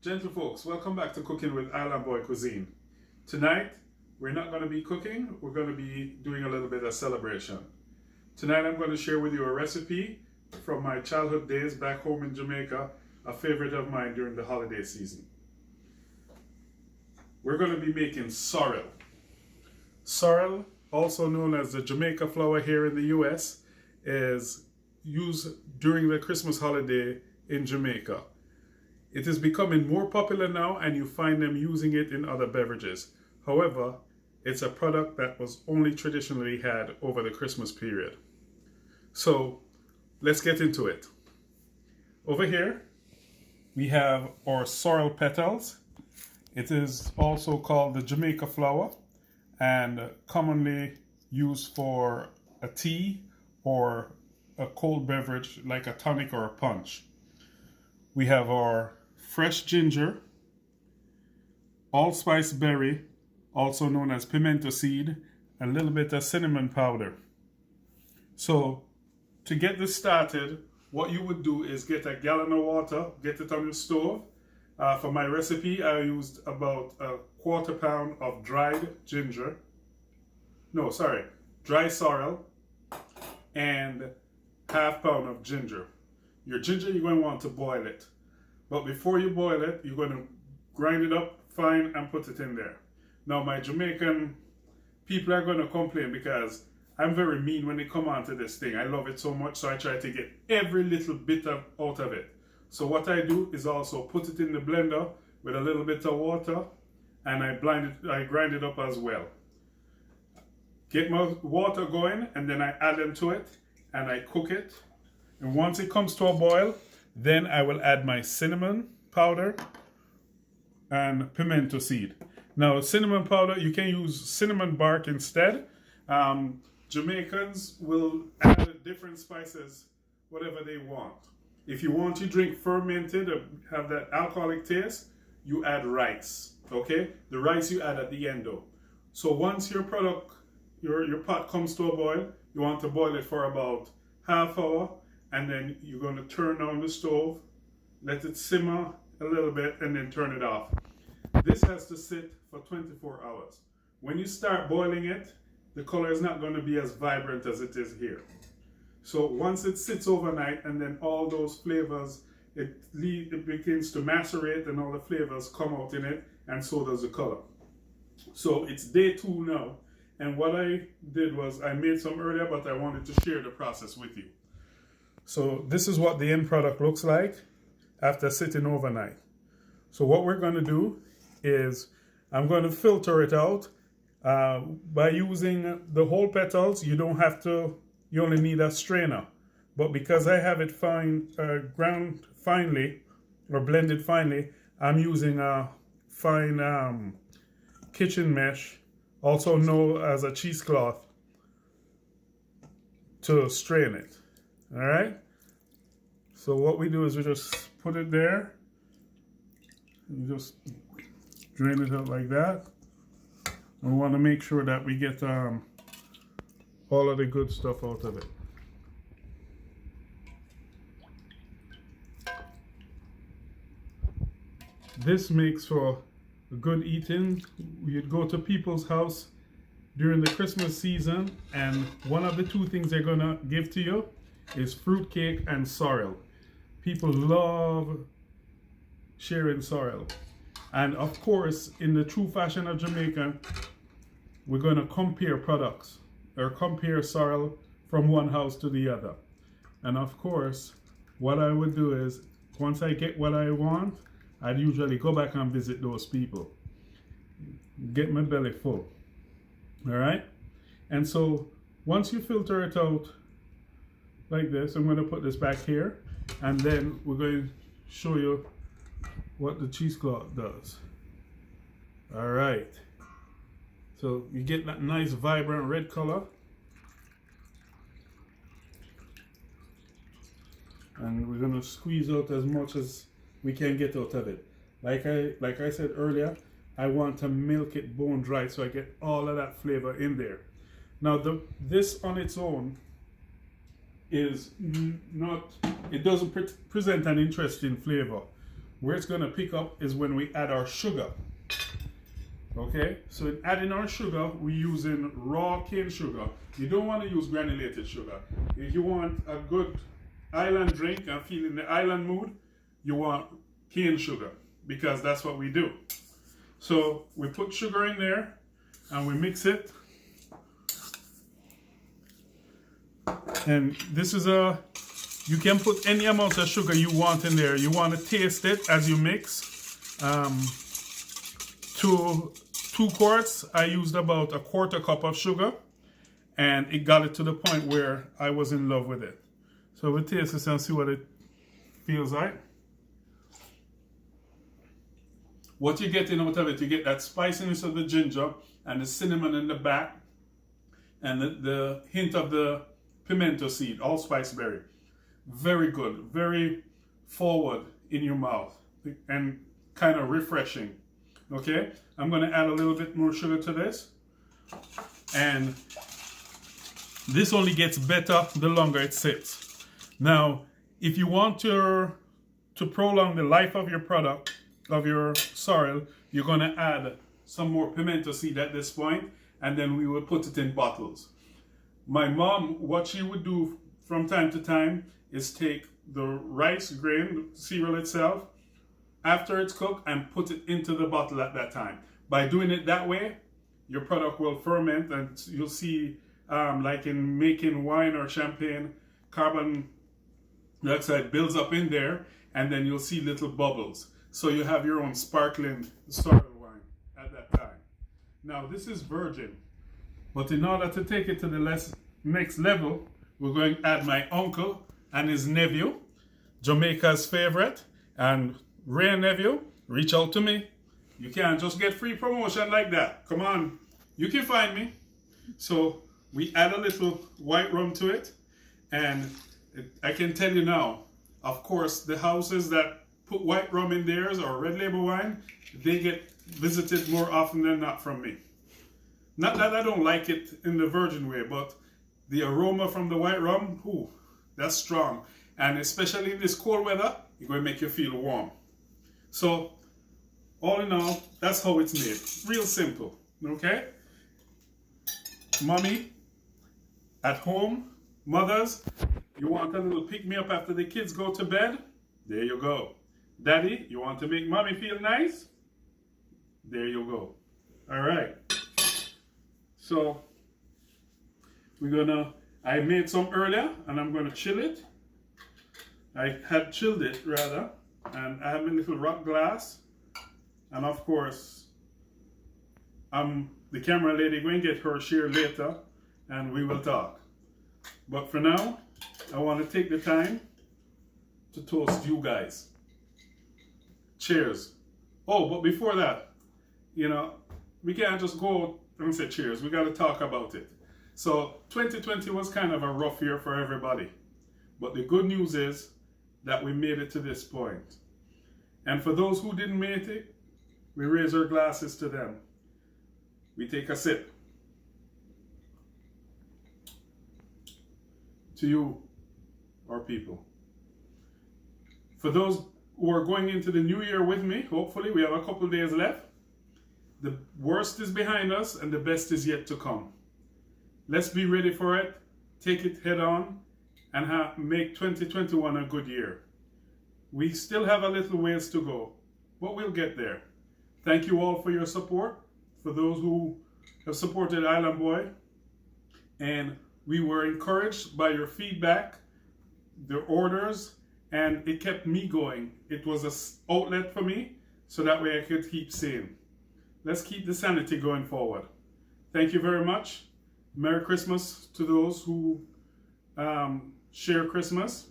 Gentle folks, welcome back to Cooking with Island Boy Cuisine. Tonight, we're not going to be cooking, we're going to be doing a little bit of celebration. Tonight I'm going to share with you a recipe from my childhood days back home in Jamaica, a favorite of mine during the holiday season. We're going to be making sorrel. Sorrel, also known as the Jamaican flower here in the US, is used during the Christmas holiday in Jamaica. It is becoming more popular now and you find them using it in other beverages. However, it's a product that was only traditionally had over the Christmas period. So let's get into it. Over here, we have our sorrel petals. It is also called the Jamaican flower and commonly used for a tea or a cold beverage like a tonic or a punch. We have our fresh ginger, allspice berry, also known as pimento seed, a little bit of cinnamon powder. So to get this started, what you would do is get a gallon of water, get it on the stove. For my recipe, I used about a quarter pound of dry sorrel, and half pound of ginger. Your ginger, you're going to want to boil it. But before you boil it, you're going to grind it up fine and put it in there. Now, my Jamaican people are going to complain because I'm very mean when they come onto this thing. I love it so much, so I try to get every little bit out of it. So what I do is also put it in the blender with a little bit of water, and I grind it up as well. Get my water going, and then I add them to it, and I cook it. And once it comes to a boil, then I will add my cinnamon powder and pimento seed. Now, cinnamon powder, you can use cinnamon bark instead. Jamaicans will add different spices, whatever they want. If you want your drink fermented or have that alcoholic taste, you add rice, okay? The rice you add at the end though. So once your pot comes to a boil, you want to boil it for about half hour, and then you're going to turn on the stove, let it simmer a little bit, and then turn it off. This has to sit for 24 hours. When you start boiling it, the color is not going to be as vibrant as it is here. So once it sits overnight, and then all those flavors, it begins to macerate, and all the flavors come out in it, and so does the color. So it's day 2 now, and what I did was I made some earlier, but I wanted to share the process with you. So this is what the end product looks like after sitting overnight. So what we're going to do is I'm going to filter it out. By using the whole petals, you only need a strainer. But because I have it ground finely or blended finely, I'm using a fine kitchen mesh, also known as a cheesecloth, to strain it. All right. So what we do is we just put it there. And just drain it out like that. We want to make sure that we get all of the good stuff out of it. This makes for good eating. You'd go to people's house during the Christmas season, and one of the 2 things they're gonna give to you is fruitcake and sorrel. People love sharing sorrel. And of course, in the true fashion of Jamaica, we're going to compare products or compare sorrel from one house to the other. And of course, what I would do is once I get what I want, I'd usually go back and visit those people. Get my belly full. All right? And so once you filter it out like this, I'm going to put this back here, and then we're going to show you what the cheesecloth does. All right. So you get that nice vibrant red color. And we're going to squeeze out as much as we can get out of it. Like I said earlier, I want to milk it bone dry so I get all of that flavor in there. Now this on its own is not, it doesn't present an interesting flavor. Where it's going to pick up is when we add our sugar. Okay, so in adding our sugar, we're using raw cane sugar. You don't want to use granulated sugar. If you want a good island drink and feel in the island mood, you want cane sugar, because that's what we do. So we put sugar in there and we mix it. And this is you can put any amount of sugar you want in there. You want to taste it as you mix. To 2 quarts, I used about a 1/4 cup of sugar, and it got it to the point where I was in love with it. So we'll taste this and see what it feels like. What you're getting out of it, you get that spiciness of the ginger and the cinnamon in the back, and the hint of the pimento seed, allspice berry. Very good, very forward in your mouth, and kind of refreshing. Okay, I'm going to add a little bit more sugar to this, and this only gets better the longer it sits. Now, if you want to prolong the life of your product, of your sorrel, you're going to add some more pimento seed at this point, and then we will put it in bottles. My mom, what she would do from time to time is take the rice grain, the cereal itself, after it's cooked, and put it into the bottle at that time. By doing it that way, your product will ferment, and you'll see, like in making wine or champagne, carbon dioxide builds up in there, and then you'll see little bubbles. So you have your own sparkling sorrel wine at that time. Now this is virgin, but in order to take it to the next level, we're going to add my uncle and his nephew, Jamaica's favorite, and Ray nephew, reach out to me. You can't just get free promotion like that. Come on, you can find me. So we add a little white rum to it, and I can tell you now, of course, the houses that put white rum in theirs or red label wine, they get visited more often than not from me. Not that I don't like it in the virgin way, but the aroma from the white rum, ooh, that's strong. And especially in this cold weather, it's going to make you feel warm. So, all in all, that's how it's made. Real simple, okay? Mommy, at home, mothers, you want a little pick-me-up after the kids go to bed? There you go. Daddy, you want to make mommy feel nice? There you go. All right. So, I made some earlier, and I'm gonna chill it. I had chilled it, rather, and I have a little rock glass. And of course, the camera lady going to get her share later, and we will talk. But for now, I want to take the time to toast you guys. Cheers. Oh, but before that, we can't just go and say cheers. We got to talk about it. So 2020 was kind of a rough year for everybody. But the good news is that we made it to this point. And for those who didn't make it, we raise our glasses to them. We take a sip. To you, our people. For those who are going into the new year with me, hopefully we have a couple days left. The worst is behind us and the best is yet to come. Let's be ready for it, take it head on, and make 2021 a good year. We still have a little ways to go, but we'll get there. Thank you all for your support, for those who have supported Island Boy, and we were encouraged by your feedback, the orders, and it kept me going. It was an outlet for me, so that way I could keep saying, let's keep the sanity going forward. Thank you very much. Merry Christmas to those who share Christmas,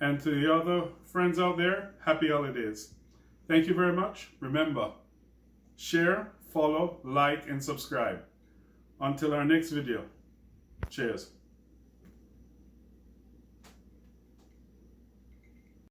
and to the other friends out there, happy holidays. Thank you very much. Remember, share, follow, like, and subscribe. Until our next video. Cheers.